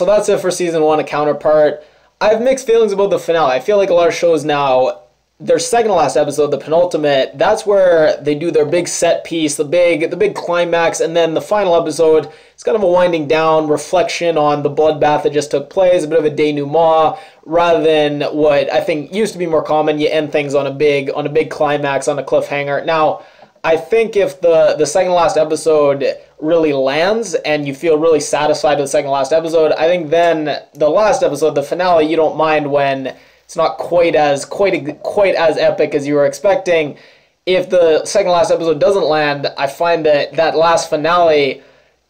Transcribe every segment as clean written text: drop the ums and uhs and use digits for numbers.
So that's it for season 1 of Counterpart. I have mixed feelings about the finale. I feel like a lot of shows now, their second to last episode, the penultimate, that's where they do their big set piece, the big climax, and then the final episode, it's kind of a winding down reflection on the bloodbath that just took place, a bit of a denouement, rather than what I think used to be more common, you end things on a big climax, on a cliffhanger. Now, I think if the second to last episode really lands and you feel really satisfied with the second to last episode, I think then the last episode, the finale, you don't mind when it's not quite as epic as you were expecting. If the second to last episode doesn't land, I find that last finale,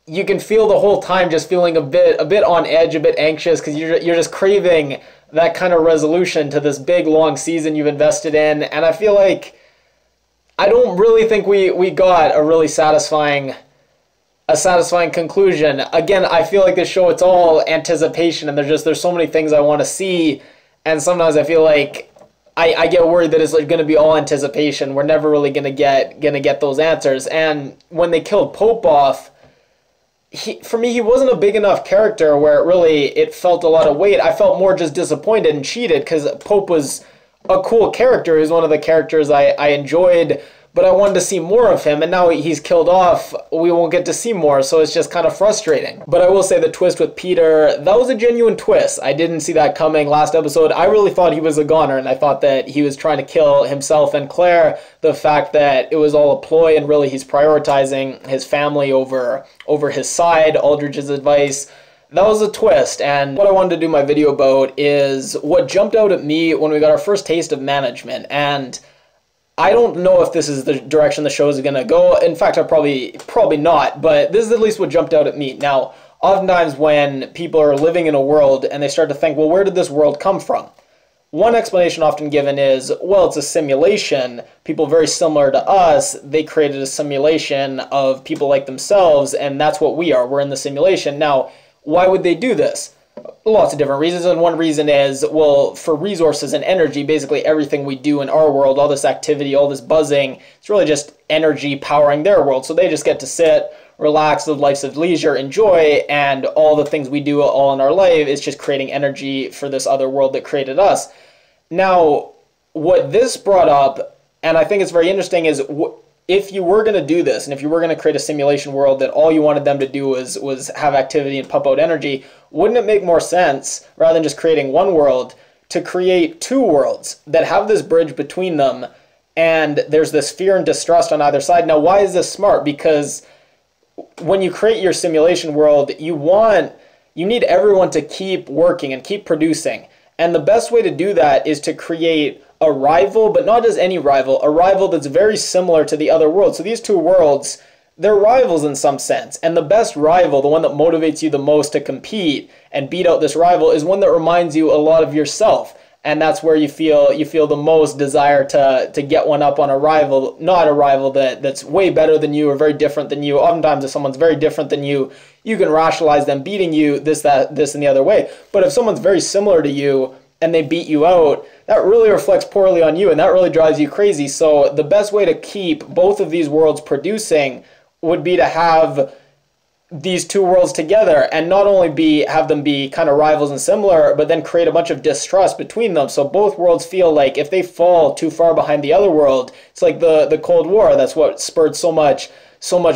you can feel the whole time just feeling a bit on edge, a bit anxious, because you're just craving that kind of resolution to this big long season you've invested in. And I feel like I don't really think we got a really satisfying conclusion. Again, I feel like this show, it's all anticipation, and there's so many things I want to see, and sometimes I feel like I get worried that it's like going to be all anticipation. We're never really gonna get those answers. And when they killed Pope off, for me, he wasn't a big enough character where it felt a lot of weight. I felt more just disappointed and cheated, because Pope was a cool character. He was one of the characters I enjoyed, but I wanted to see more of him, and now he's killed off. We won't get to see more, so it's just kind of frustrating. But I will say the twist with Peter, that was a genuine twist. I didn't see that coming last episode. I really thought he was a goner, and I thought that he was trying to kill himself and Claire. The fact that it was all a ploy, and really he's prioritizing his family over his side, Aldrich's advice. That was a twist, and what I wanted to do my video about is what jumped out at me when we got our first taste of management. And I don't know if this is the direction the show is going to go. In fact, I probably not, but this is at least what jumped out at me. Now, oftentimes when people are living in a world and they start to think, well, where did this world come from? One explanation often given is, well, it's a simulation. People very similar to us, they created a simulation of people like themselves, and that's what we are. We're in the simulation. Now, why would they do this? Lots of different reasons, and one reason is, well, for resources and energy, basically everything we do in our world, all this activity, all this buzzing, it's really just energy powering their world. So they just get to sit, relax, live lives of leisure, enjoy, and all the things we do all in our life is just creating energy for this other world that created us. Now, what this brought up, and I think it's very interesting, is if you were going to do this, and if you were going to create a simulation world that all you wanted them to do was have activity and pump out energy, wouldn't it make more sense, rather than just creating one world, to create two worlds that have this bridge between them, and there's this fear and distrust on either side? Now, why is this smart? Because when you create your simulation world, you need everyone to keep working and keep producing. And the best way to do that is to create a rival, but not just any rival, a rival that's very similar to the other world. So these two worlds, they're rivals in some sense. And the best rival, the one that motivates you the most to compete and beat out this rival, is one that reminds you a lot of yourself. And that's where you feel the most desire to get one up on a rival, not a rival that's way better than you or very different than you. Oftentimes, if someone's very different than you, you can rationalize them beating you this, and the other way. But if someone's very similar to you and they beat you out, that really reflects poorly on you, and that really drives you crazy. So the best way to keep both of these worlds producing would be to have these two worlds together, and not only have them be kind of rivals and similar, but then create a bunch of distrust between them. So both worlds feel like if they fall too far behind the other world, it's like the Cold War. That's what spurred so much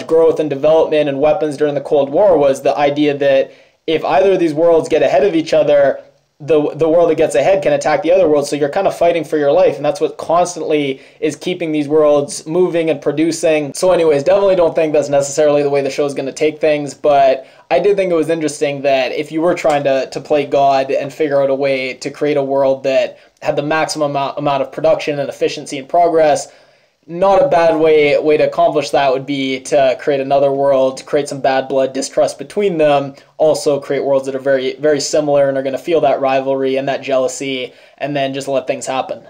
growth and development and weapons during the Cold War, was the idea that if either of these worlds get ahead of each other, the world that gets ahead can attack the other world. So you're kind of fighting for your life, and that's what constantly is keeping these worlds moving and producing. So anyways, definitely don't think that's necessarily the way the show is going to take things, but I did think it was interesting that if you were trying to play God and figure out a way to create a world that had the maximum amount of production and efficiency and progress, not a bad way to accomplish that would be to create another world, create some bad blood, distrust between them, also create worlds that are very, very similar and are going to feel that rivalry and that jealousy, and then just let things happen.